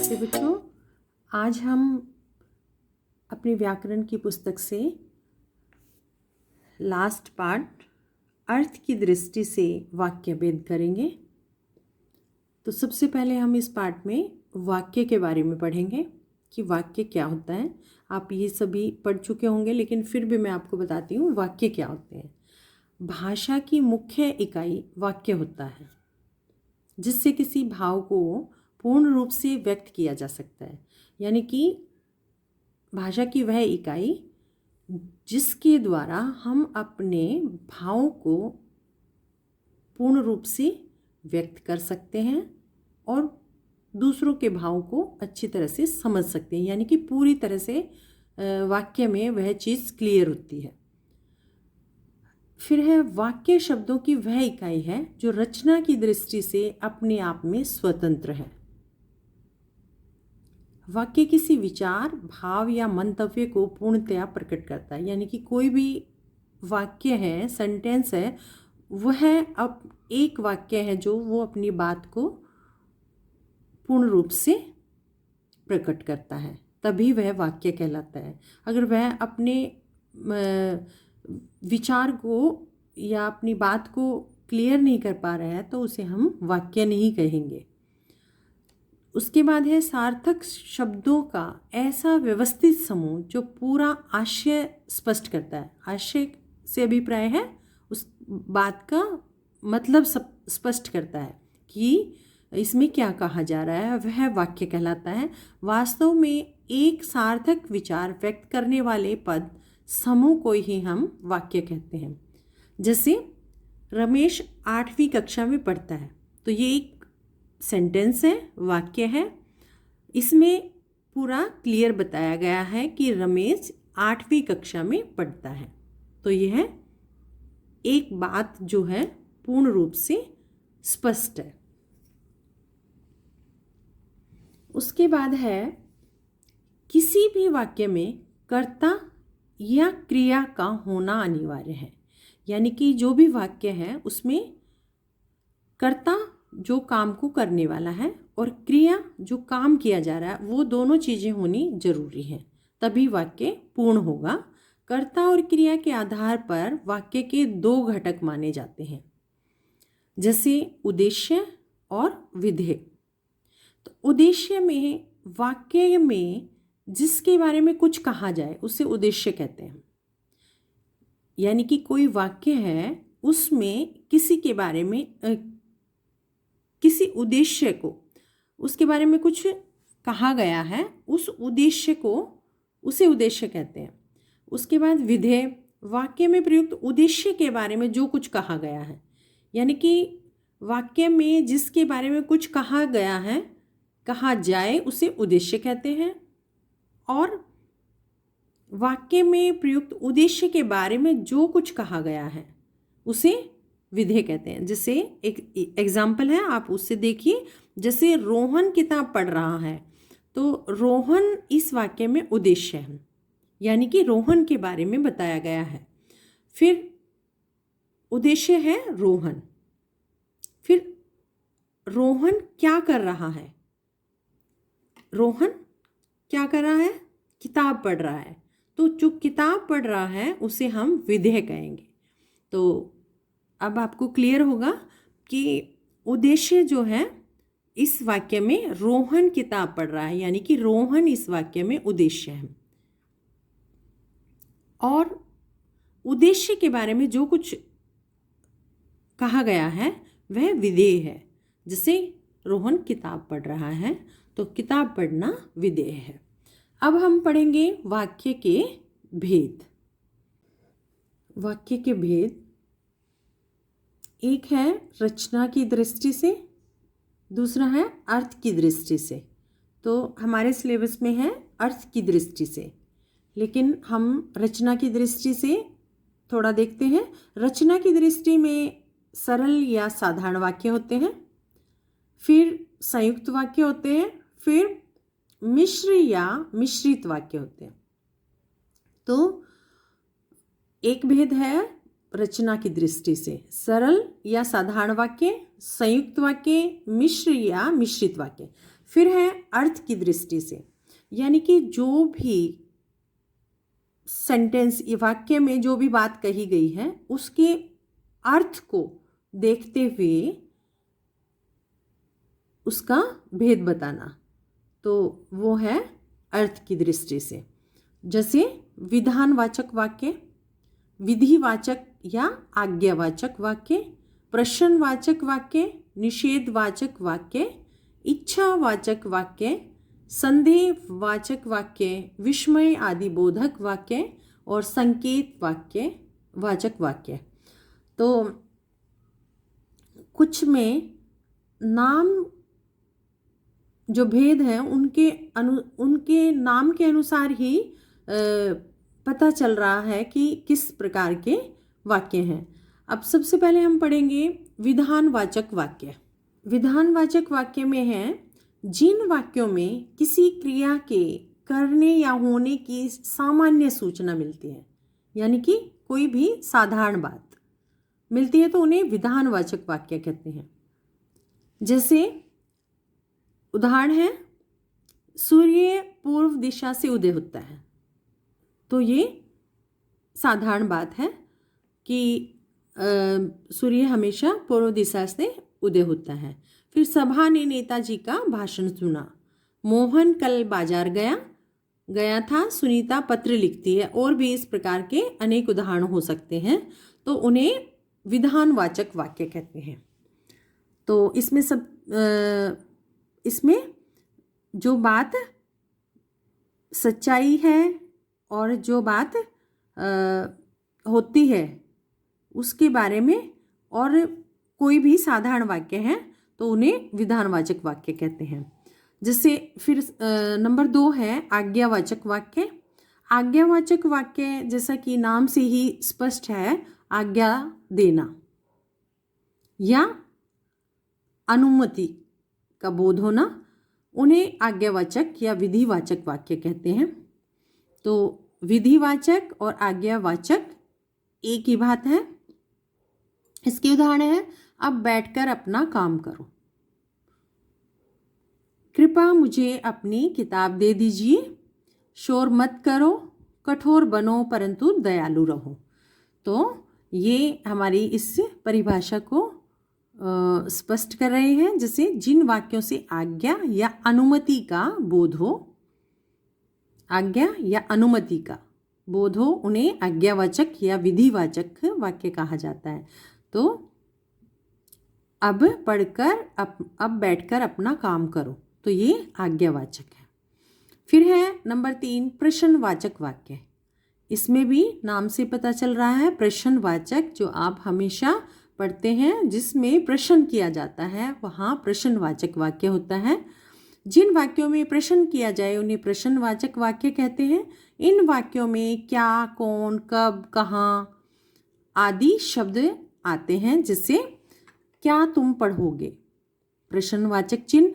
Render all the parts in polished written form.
नमस्ते बच्चों। आज हम अपनी व्याकरण की पुस्तक से लास्ट पार्ट अर्थ की दृष्टि से वाक्य भेद करेंगे। तो सबसे पहले हम इस पार्ट में वाक्य के बारे में पढ़ेंगे कि वाक्य क्या होता है। आप ये सभी पढ़ चुके होंगे, लेकिन फिर भी मैं आपको बताती हूँ वाक्य क्या होते हैं। भाषा की मुख्य इकाई वाक्य होता है, जिससे किसी भाव को पूर्ण रूप से व्यक्त किया जा सकता है। यानी कि भाषा की वह इकाई जिसके द्वारा हम अपने भावों को पूर्ण रूप से व्यक्त कर सकते हैं और दूसरों के भाव को अच्छी तरह से समझ सकते हैं। यानी कि पूरी तरह से वाक्य में वह चीज़ क्लियर होती है। फिर है वाक्य शब्दों की वह इकाई है जो रचना की दृष्टि से अपने आप में स्वतंत्र है। वाक्य किसी विचार, भाव या मंतव्य को पूर्णतया प्रकट करता है। यानी कि कोई भी वाक्य है, सेंटेंस है, वह अब एक वाक्य है जो वो अपनी बात को पूर्ण रूप से प्रकट करता है, तभी वह वाक्य कहलाता है। अगर वह अपने विचार को या अपनी बात को क्लियर नहीं कर पा रहा है तो उसे हम वाक्य नहीं कहेंगे। उसके बाद है सार्थक शब्दों का ऐसा व्यवस्थित समूह जो पूरा आशय स्पष्ट करता है। आशय से अभिप्राय है उस बात का मतलब स्पष्ट करता है कि इसमें क्या कहा जा रहा है, वह वाक्य कहलाता है। वास्तव में एक सार्थक विचार व्यक्त करने वाले पद समूह को ही हम वाक्य कहते हैं। जैसे रमेश 8वीं कक्षा में पढ़ता है, तो ये एक सेंटेंस है, वाक्य है। इसमें पूरा क्लियर बताया गया है कि रमेश 8वीं कक्षा में पढ़ता है। तो यह एक बात जो है पूर्ण रूप से स्पष्ट है। उसके बाद है किसी भी वाक्य में कर्ता या क्रिया का होना अनिवार्य है। यानी कि जो भी वाक्य है उसमें कर्ता जो काम को करने वाला है और क्रिया जो काम किया जा रहा है, वो दोनों चीज़ें होनी जरूरी है, तभी वाक्य पूर्ण होगा। कर्ता और क्रिया के आधार पर वाक्य के 2 घटक माने जाते हैं, जैसे उद्देश्य और विधेय। तो उद्देश्य में वाक्य में जिसके बारे में कुछ कहा जाए उसे उद्देश्य कहते हैं। यानी कि कोई वाक्य है, उसमें किसी के बारे में किसी उद्देश्य को, उसके बारे में कुछ कहा गया है, उस उद्देश्य को उसे उद्देश्य कहते हैं। उसके बाद विधेय, वाक्य में प्रयुक्त उद्देश्य के बारे में जो कुछ कहा गया है। यानी कि वाक्य में जिसके बारे में कुछ कहा गया है, कहा जाए, उसे उद्देश्य कहते हैं। और वाक्य में प्रयुक्त उद्देश्य के बारे में जो कुछ कहा गया है उसे विधेय कहते हैं। जैसे एक एग्जाम्पल है, आप उससे देखिए। जैसे रोहन किताब पढ़ रहा है, तो रोहन इस वाक्य में उद्देश्य है, यानी कि रोहन के बारे में बताया गया है। फिर उद्देश्य है रोहन। फिर रोहन क्या कर रहा है? रोहन क्या कर रहा है? किताब पढ़ रहा है। तो जो किताब पढ़ रहा है उसे हम विधेय कहेंगे। तो अब आपको क्लियर होगा कि उद्देश्य जो है इस वाक्य में रोहन किताब पढ़ रहा है, यानी कि रोहन इस वाक्य में उद्देश्य है। और उद्देश्य के बारे में जो कुछ कहा गया है वह विधेय है। जैसे रोहन किताब पढ़ रहा है, तो किताब पढ़ना विधेय है। अब हम पढ़ेंगे वाक्य के भेद। वाक्य के भेद एक है रचना की दृष्टि से, दूसरा है अर्थ की दृष्टि से। तो हमारे सिलेबस में है अर्थ की दृष्टि से, लेकिन हम रचना की दृष्टि से थोड़ा देखते हैं। रचना की दृष्टि में सरल या साधारण वाक्य होते हैं, फिर संयुक्त वाक्य होते हैं, फिर मिश्र या मिश्रित वाक्य होते हैं। तो एक भेद है रचना की दृष्टि से, सरल या साधारण वाक्य, संयुक्त वाक्य, मिश्र या मिश्रित वाक्य। फिर है अर्थ की दृष्टि से, यानी कि जो भी सेंटेंस या वाक्य में जो भी बात कही गई है उसके अर्थ को देखते हुए उसका भेद बताना, तो वो है अर्थ की दृष्टि से। जैसे विधानवाचक वाक्य, विधिवाचक या आज्ञावाचक वाक्य, प्रश्नवाचक वाक्य, निषेधवाचक वाक्य, इच्छावाचक वाक्य, संदेहवाचक वाक्य, विस्मय आदि बोधक वाक्य और संकेत वाक्य वाचक वाक्य। तो कुछ में नाम जो भेद है उनके नाम के अनुसार ही पता चल रहा है कि किस प्रकार के वाक्य हैं। अब सबसे पहले हम पढ़ेंगे विधानवाचक वाक्य। विधानवाचक वाक्य में है जिन वाक्यों में किसी क्रिया के करने या होने की सामान्य सूचना मिलती है, यानी कि कोई भी साधारण बात मिलती है तो उन्हें विधानवाचक वाक्य कहते हैं। जैसे उदाहरण है, सूर्य पूर्व दिशा से उदय होता है, तो ये साधारण बात है कि सूर्य हमेशा पूर्व दिशा से उदय होता है। फिर सभा ने नेताजी का भाषण सुना, मोहन कल बाजार गया था, सुनीता पत्र लिखती है, और भी इस प्रकार के अनेक उदाहरण हो सकते हैं, तो उन्हें विधानवाचक वाक्य कहते हैं। तो इसमें जो बात सच्चाई है और जो बात होती है उसके बारे में और कोई भी साधारण वाक्य है तो उन्हें विधानवाचक वाक्य कहते हैं। जैसे फिर नंबर 2 है आज्ञावाचक वाक्य। आज्ञावाचक वाक्य जैसा कि नाम से ही स्पष्ट है, आज्ञा देना या अनुमति का बोध होना, उन्हें आज्ञावाचक या विधिवाचक वाक्य कहते हैं। तो विधिवाचक और आज्ञावाचक एक ही बात है। इसके उदाहरण है, अब बैठकर अपना काम करो, कृपया मुझे अपनी किताब दे दीजिए, शोर मत करो, कठोर बनो परंतु दयालु रहो। तो ये हमारी इस परिभाषा को स्पष्ट कर रहे हैं। जैसे जिन वाक्यों से आज्ञा या अनुमति का बोध हो, आज्ञा या अनुमति का बोध हो, उन्हें आज्ञावाचक या विधिवाचक वाक्य कहा जाता है। तो अब बैठकर अपना काम करो, तो ये आज्ञावाचक है। फिर है नंबर 3 प्रश्नवाचक वाक्य। इसमें भी नाम से पता चल रहा है, प्रश्नवाचक जो आप हमेशा पढ़ते हैं जिसमें प्रश्न किया जाता है वहाँ प्रश्नवाचक वाक्य होता है। जिन वाक्यों में प्रश्न किया जाए उन्हें प्रश्नवाचक वाक्य कहते हैं। इन वाक्यों में क्या, कौन, कब, कहाँ आदि शब्द आते हैं। जैसे क्या तुम पढ़ोगे, प्रश्नवाचक चिन्ह,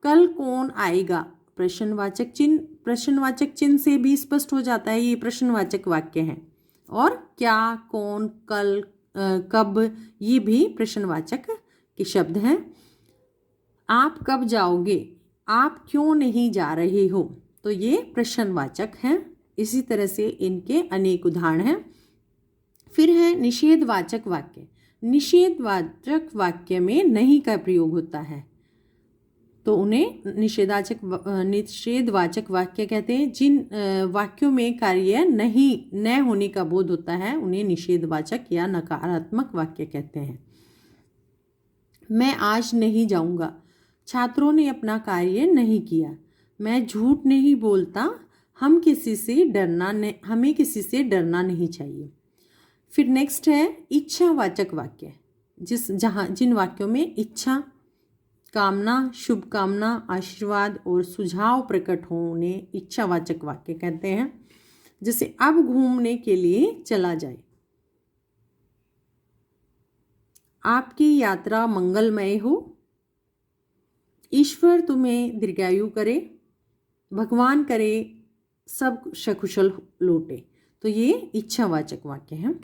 कल कौन आएगा, प्रश्नवाचक चिन्ह। प्रश्नवाचक चिन्ह से भी स्पष्ट हो जाता है ये प्रश्नवाचक वाक्य है। और क्या, कौन, कल, कब, ये भी प्रश्नवाचक के शब्द हैं। आप कब जाओगे, आप क्यों नहीं जा रहे हो, तो ये प्रश्नवाचक हैं। इसी तरह से इनके अनेक उदाहरण हैं। फिर है निषेधवाचक वाक्य। निषेधवाचक वाक्य में नहीं का प्रयोग होता है तो उन्हें निषेधवाचक वाक्य कहते हैं। जिन वाक्यों में कार्य न होने का बोध होता है उन्हें निषेधवाचक या नकारात्मक वाक्य कहते हैं। मैं आज नहीं जाऊंगा, छात्रों ने अपना कार्य नहीं किया, मैं झूठ नहीं बोलता, हमें किसी से डरना नहीं चाहिए। फिर नेक्स्ट है इच्छावाचक वाक्य। जिन वाक्यों में इच्छा, कामना, शुभ कामना, आशीर्वाद और सुझाव प्रकट हो उन्हें इच्छावाचक वाक्य कहते हैं। जैसे अब घूमने के लिए चला जाए, आपकी यात्रा मंगलमय हो, ईश्वर तुम्हें दीर्घायु करे, भगवान करे सब सकुशल लौटे, तो ये इच्छावाचक वाक्य हैं।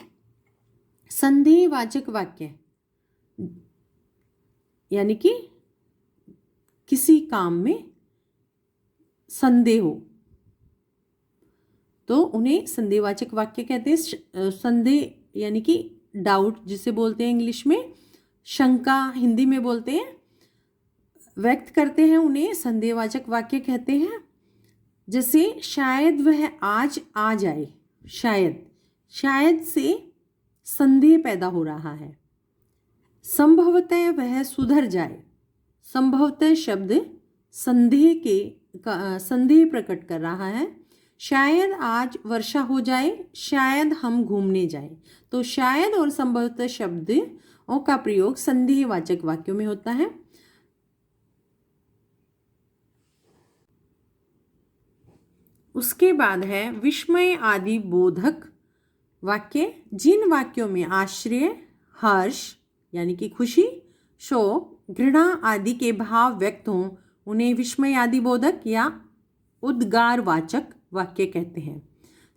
संदेहवाचक वाक्य यानी कि किसी काम में संदेह हो तो उन्हें संदेहवाचक वाक्य कहते हैं। संदेह यानी कि डाउट जिसे बोलते हैं इंग्लिश में, शंका हिंदी में बोलते हैं, व्यक्त करते हैं उन्हें संदेहवाचक वाक्य कहते हैं। जैसे शायद वह आज आ जाए, शायद से संदेह पैदा हो रहा है। संभवतः वह सुधर जाए, संभवतः शब्द संदेह प्रकट कर रहा है। शायद आज वर्षा हो जाए, शायद हम घूमने जाएं। तो शायद और संभवतः शब्दों का प्रयोग संदेहवाचक वाक्यों में होता है। उसके बाद है विस्मय आदि बोधक वाक्य। जिन वाक्यों में आश्चर्य, हर्ष यानी कि खुशी, शोक, घृणा आदि के भाव व्यक्त हों उन्हें विस्मय आदि बोधक या उद्गारवाचक वाक्य कहते हैं।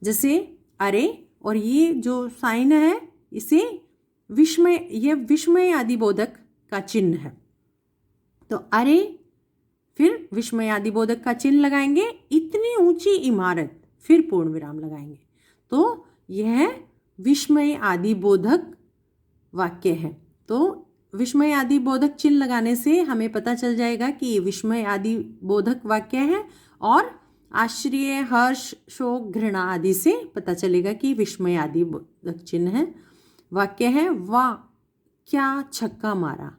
जैसे अरे, और ये जो साइन है इसे विस्मय आदि बोधक का चिन्ह है। तो अरे, फिर विस्मय आदि बोधक का चिन्ह लगाएंगे, इतनी ऊंची इमारत, फिर पूर्ण विराम लगाएंगे। तो यह विस्मय आदि बोधक वाक्य है। तो विस्मय आदि बोधक चिन्ह लगाने से हमें पता चल जाएगा कि ये विस्मय आदि बोधक वाक्य है, और आश्चर्य, हर्ष, शोक, घृणा आदि से पता चलेगा कि विस्मय आदि बोधक चिन्ह है वाक्य है। वाह क्या छक्का मारा,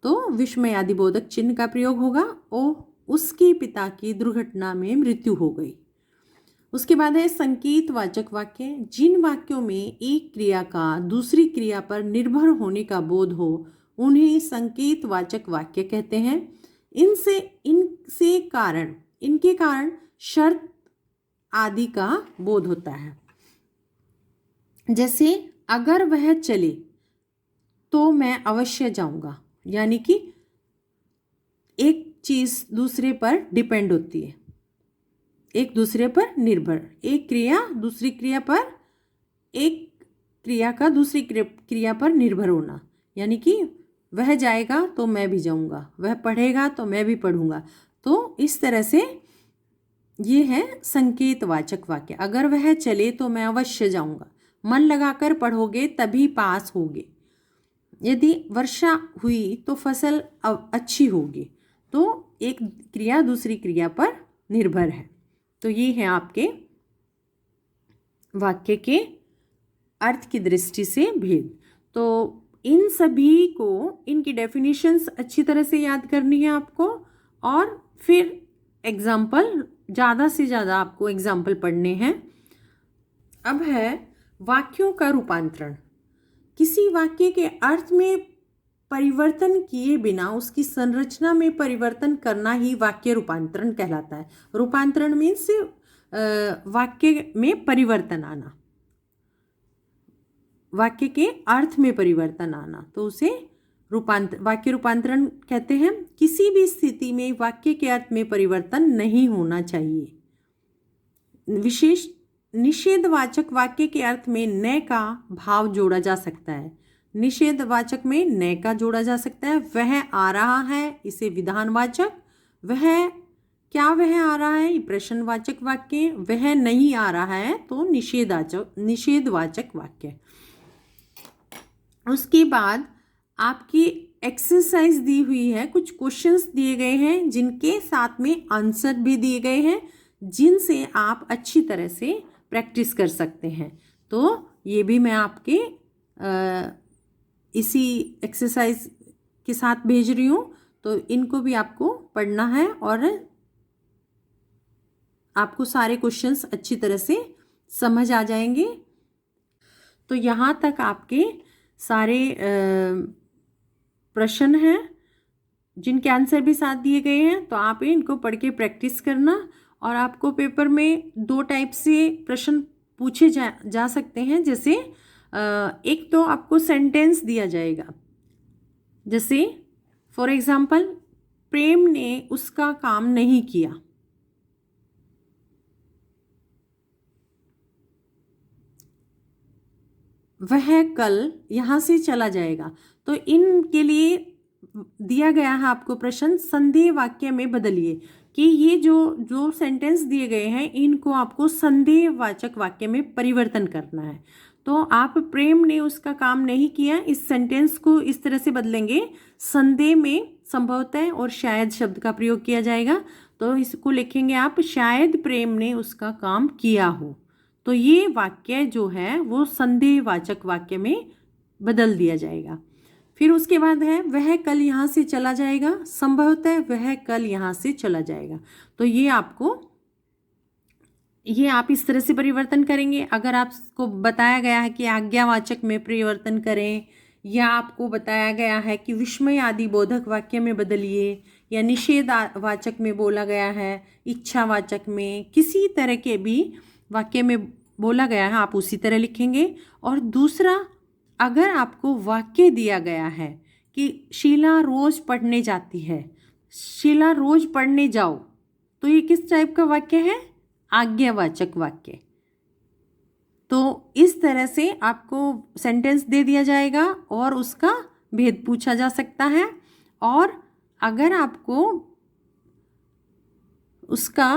तो विस्मय आदि बोधक चिन्ह का प्रयोग होगा। ओ, उसके पिता की दुर्घटना में मृत्यु हो गई। उसके बाद है संकेतवाचक वाक्य। जिन वाक्यों में एक क्रिया का दूसरी क्रिया पर निर्भर होने का बोध हो उन्हें संकेतवाचक वाक्य कहते हैं। इनके कारण शर्त आदि का बोध होता है। जैसे अगर वह चले तो मैं अवश्य जाऊंगा, यानी कि एक चीज दूसरे पर डिपेंड होती है, एक दूसरे पर निर्भर। एक क्रिया दूसरी क्रिया पर, एक क्रिया का दूसरी क्रिया पर निर्भर होना, यानी कि वह जाएगा तो मैं भी जाऊंगा, वह पढ़ेगा तो मैं भी पढ़ूंगा। तो इस तरह से ये है संकेतवाचक वाक्य। अगर वह चले तो मैं अवश्य जाऊंगा, मन लगाकर पढ़ोगे तभी पास होगे, यदि वर्षा हुई तो फसल अच्छी होगी। तो एक क्रिया दूसरी क्रिया पर निर्भर है। तो ये है आपके वाक्य के अर्थ की दृष्टि से भेद। तो इन सभी को, इनकी डेफिनेशंस अच्छी तरह से याद करनी है आपको, और फिर एग्जाम्पल, ज़्यादा से ज़्यादा आपको एग्जाम्पल पढ़ने हैं। अब है वाक्यों का रूपांतरण। किसी वाक्य के अर्थ में परिवर्तन किए बिना उसकी संरचना में परिवर्तन करना ही वाक्य रूपांतरण कहलाता है। रूपांतरण मीन्स वाक्य में परिवर्तन आना, वाक्य के अर्थ में परिवर्तन आना, तो उसे वाक्य रूपांतरण कहते हैं। किसी भी स्थिति में वाक्य के अर्थ में परिवर्तन नहीं होना चाहिए। विशेष निषेधवाचक वाक्य के अर्थ में न का भाव जोड़ा जा सकता है। निषेधवाचक में न का जोड़ा जा सकता है। वह आ रहा है, इसे विधानवाचक। वह आ रहा है, ये प्रश्नवाचक वाक्य। वह नहीं आ रहा है तो निषेधवाचक वाक्य। उसके बाद आपकी एक्सरसाइज दी हुई है, कुछ क्वेश्चंस दिए गए हैं जिनके साथ में आंसर भी दिए गए हैं, जिनसे आप अच्छी तरह से प्रैक्टिस कर सकते हैं। तो ये भी मैं आपके इसी एक्सरसाइज के साथ भेज रही हूँ, तो इनको भी आपको पढ़ना है और आपको सारे क्वेश्चंस अच्छी तरह से समझ आ जाएंगे। तो यहाँ तक आपके सारे प्रश्न हैं जिनके आंसर भी साथ दिए गए हैं। तो आप इनको पढ़ के प्रैक्टिस करना, और आपको पेपर में 2 टाइप से प्रश्न पूछे जा सकते हैं। जैसे एक तो आपको सेंटेंस दिया जाएगा, जैसे फॉर एग्जाम्पल प्रेम ने उसका काम नहीं किया। वह कल यहाँ से चला जाएगा। तो इनके लिए दिया गया है आपको प्रश्न, संदेह वाक्य में बदलिए, कि ये जो सेंटेंस दिए गए हैं इनको आपको संदेहवाचक वाक्य में परिवर्तन करना है। तो आप प्रेम ने उसका काम नहीं किया, इस सेंटेंस को इस तरह से बदलेंगे, संदेह में संभवतः और शायद शब्द का प्रयोग किया जाएगा। तो इसको लिखेंगे आप, शायद प्रेम ने उसका काम किया हो। तो ये वाक्य जो है वो संदेहवाचक वाक्य में बदल दिया जाएगा। फिर उसके बाद है, वह कल यहाँ से चला जाएगा, संभवतः वह कल यहाँ से चला जाएगा। तो ये आप इस तरह से परिवर्तन करेंगे। अगर आपको बताया गया है कि आज्ञावाचक में परिवर्तन करें, या आपको बताया गया है कि विस्मय आदि बोधक वाक्य में बदलिए, या निषेधवाचक में बोला गया है, इच्छावाचक में, किसी तरह के भी वाक्य में बोला गया है आप उसी तरह लिखेंगे। और दूसरा, अगर आपको वाक्य दिया गया है कि शीला रोज पढ़ने जाती है, शीला रोज पढ़ने जाओ, तो ये किस टाइप का वाक्य है? आज्ञावाचक वाक्य। तो इस तरह से आपको सेंटेंस दे दिया जाएगा और उसका भेद पूछा जा सकता है। और अगर आपको उसका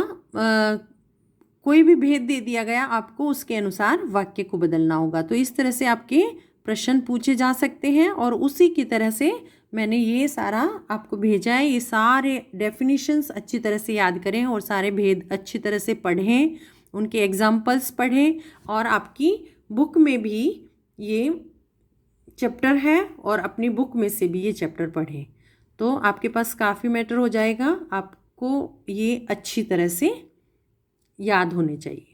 कोई भी भेद दे दिया गया, आपको उसके अनुसार वाक्य को बदलना होगा। तो इस तरह से आपके प्रश्न पूछे जा सकते हैं, और उसी की तरह से मैंने ये सारा आपको भेजा है। ये सारे डेफिनेशंस अच्छी तरह से याद करें और सारे भेद अच्छी तरह से पढ़ें, उनके एग्जाम्पल्स पढ़ें, और आपकी बुक में भी ये चैप्टर है और अपनी बुक में से भी ये चैप्टर पढ़ें। तो आपके पास काफ़ी मैटर हो जाएगा, आपको ये अच्छी तरह से याद होने चाहिए।